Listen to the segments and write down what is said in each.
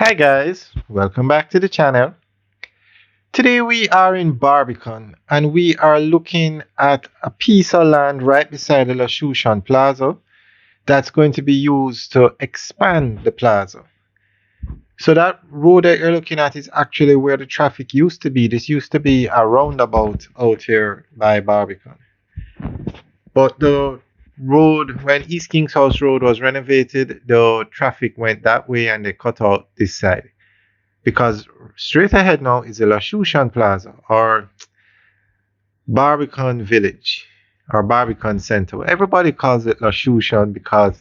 Hi guys, welcome back to the channel. Today we are in Barbican and we are looking at a piece of land right beside the Loshusan Plaza that's going to be used to expand the plaza. So that road that you're looking at is actually where the traffic used to be. This used to be a roundabout out here by Barbican. But the road, when East Kings House Road was renovated, the traffic went that way and they cut out this side. Because straight ahead now is the Loshusan Plaza or Barbican Village or Barbican Center. Everybody calls it Loshusqn because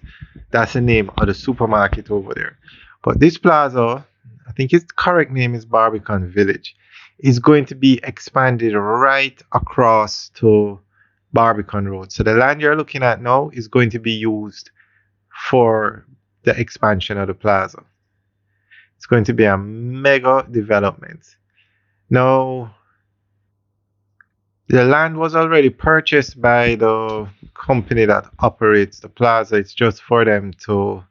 that's the name of the supermarket over there. But this plaza, I think its correct name is Barbican Village, is going to be expanded right across to Barbican Road. So the land you're looking at now is going to be used for the expansion of the plaza. It's going to be a mega development. Now, the land was already purchased by the company that operates the plaza. It's just for them to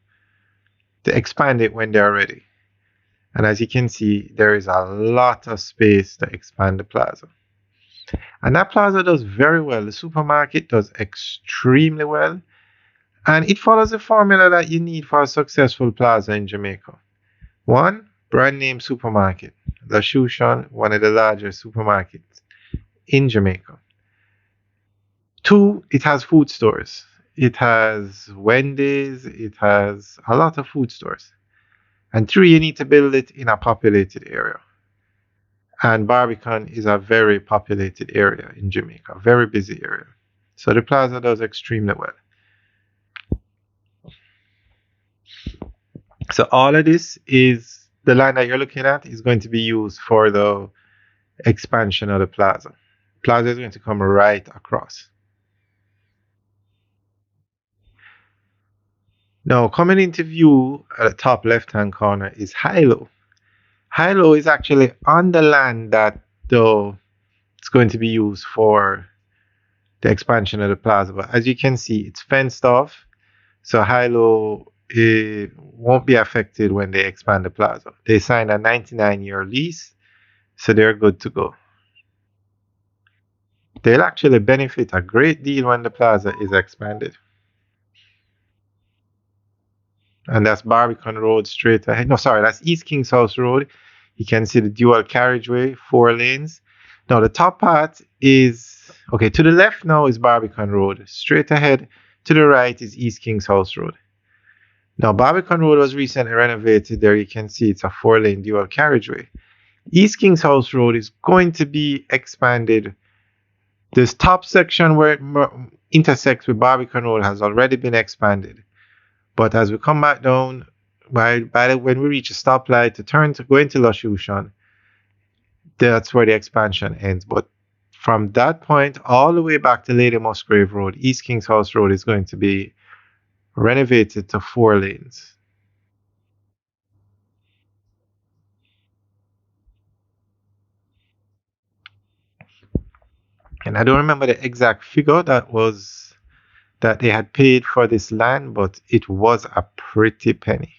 expand it when they're ready. And as you can see, there is a lot of space to expand the plaza. And that plaza does very well. The supermarket does extremely well. And it follows the formula that you need for a successful plaza in Jamaica. One, brand name supermarket. Loshusan, one of the largest supermarkets in Jamaica. Two, it has food stores. It has Wendy's. It has a lot of food stores. And three, you need to build it in a populated area. And Barbican is a very populated area in Jamaica, a very busy area. So the plaza does extremely well. So all of this is the land that you're looking at is going to be used for the expansion of the plaza. Plaza is going to come right across. Now, coming into view at the top left-hand corner is Hilo. Hilo is actually on the land that it's going to be used for the expansion of the plaza. But as you can see, it's fenced off. So Hilo won't be affected when they expand the plaza. They signed a 99-year lease, so they're good to go. They'll actually benefit a great deal when the plaza is expanded. And that's Barbican Road straight ahead. No, sorry, that's East Kings House Road. You can see the dual carriageway, 4 lanes. Now the top part is, okay, to the left now is Barbican Road. Straight ahead to the right is East Kings House Road. Now Barbican Road was recently renovated. There you can see it's a 4-lane dual carriageway. East Kings House Road is going to be expanded. This top section where it intersects with Barbican Road has already been expanded. But as we come back down, when we reach a stoplight to turn to go into Loshusqn, that's where the expansion ends. But from that point all the way back to Lady Musgrave Road, East Kings House Road is going to be renovated to 4 lanes. And I don't remember the exact figure that they had paid for this land, but it was a pretty penny.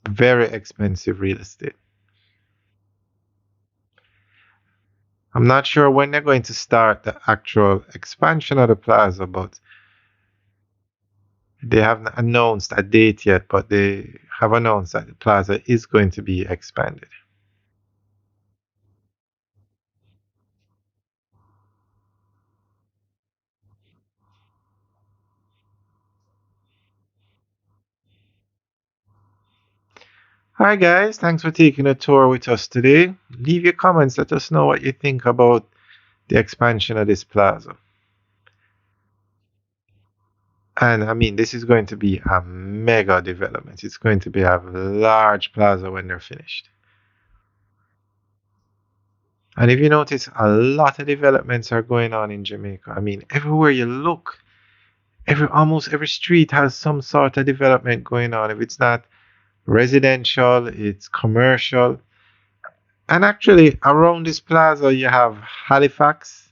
Very expensive real estate. I'm not sure when they're going to start the actual expansion of the plaza, but they haven't announced a date yet, but they have announced that the plaza is going to be expanded. Alright guys, thanks for taking a tour with us today. Leave your comments, let us know what you think about the expansion of this plaza. And I mean, this is going to be a mega development. It's going to be a large plaza when they're finished. And if you notice, a lot of developments are going on in Jamaica. I mean, everywhere you look, almost every street has some sort of development going on. If it's not residential, it's commercial. And actually, around this plaza, you have Halifax,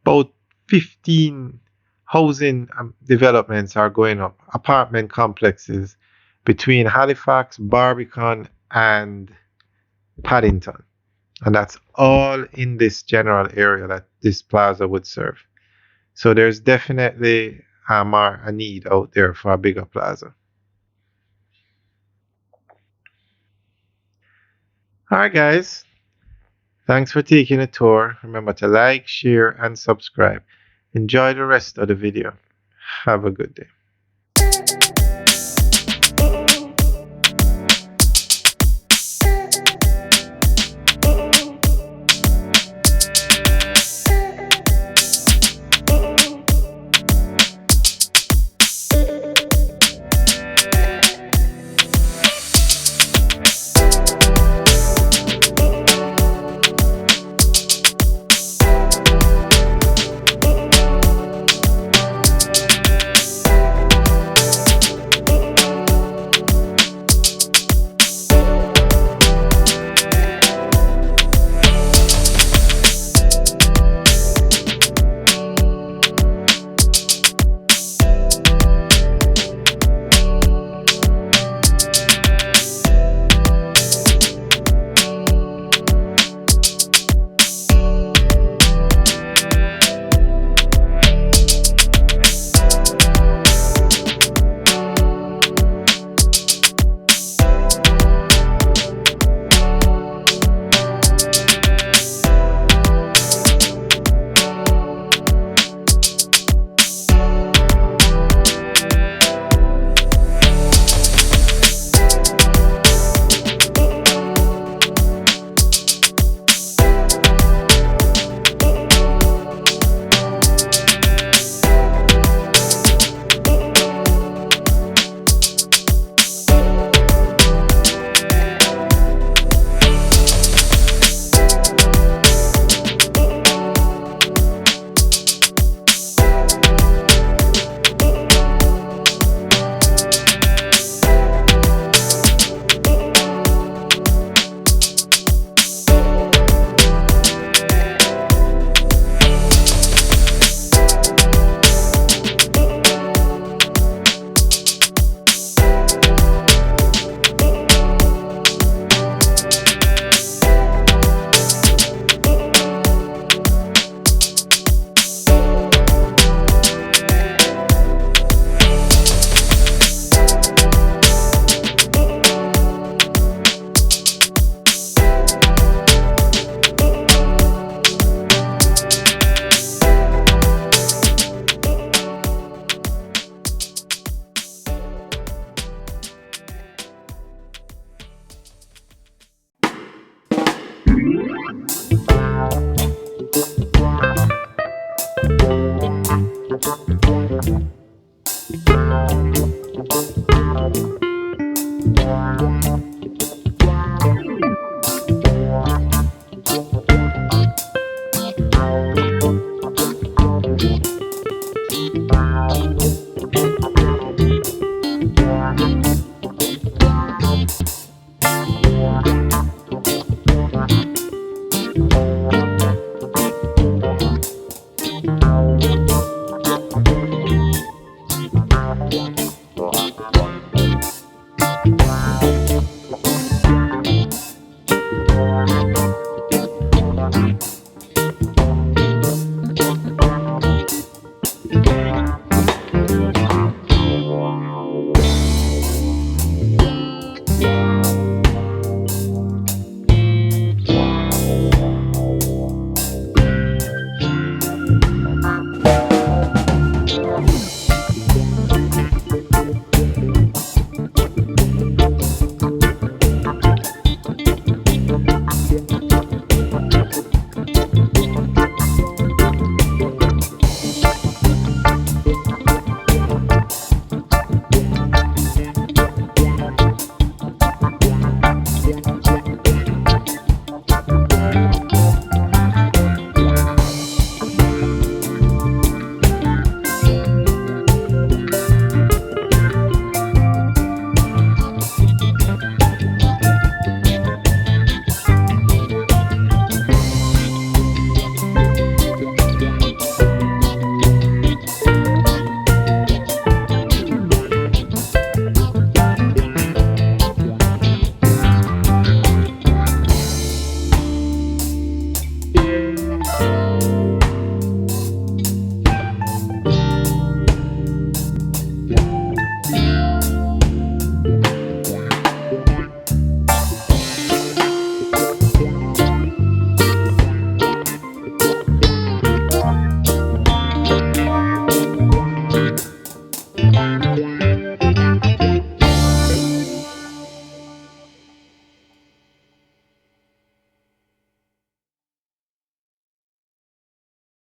about 15 housing developments are going up, apartment complexes between Halifax, Barbican, and Paddington. And that's all in this general area that this plaza would serve. So there's definitely a need out there for a bigger plaza. All right, guys. Thanks for taking a tour. Remember to like, share, and subscribe. Enjoy the rest of the video. Have a good day.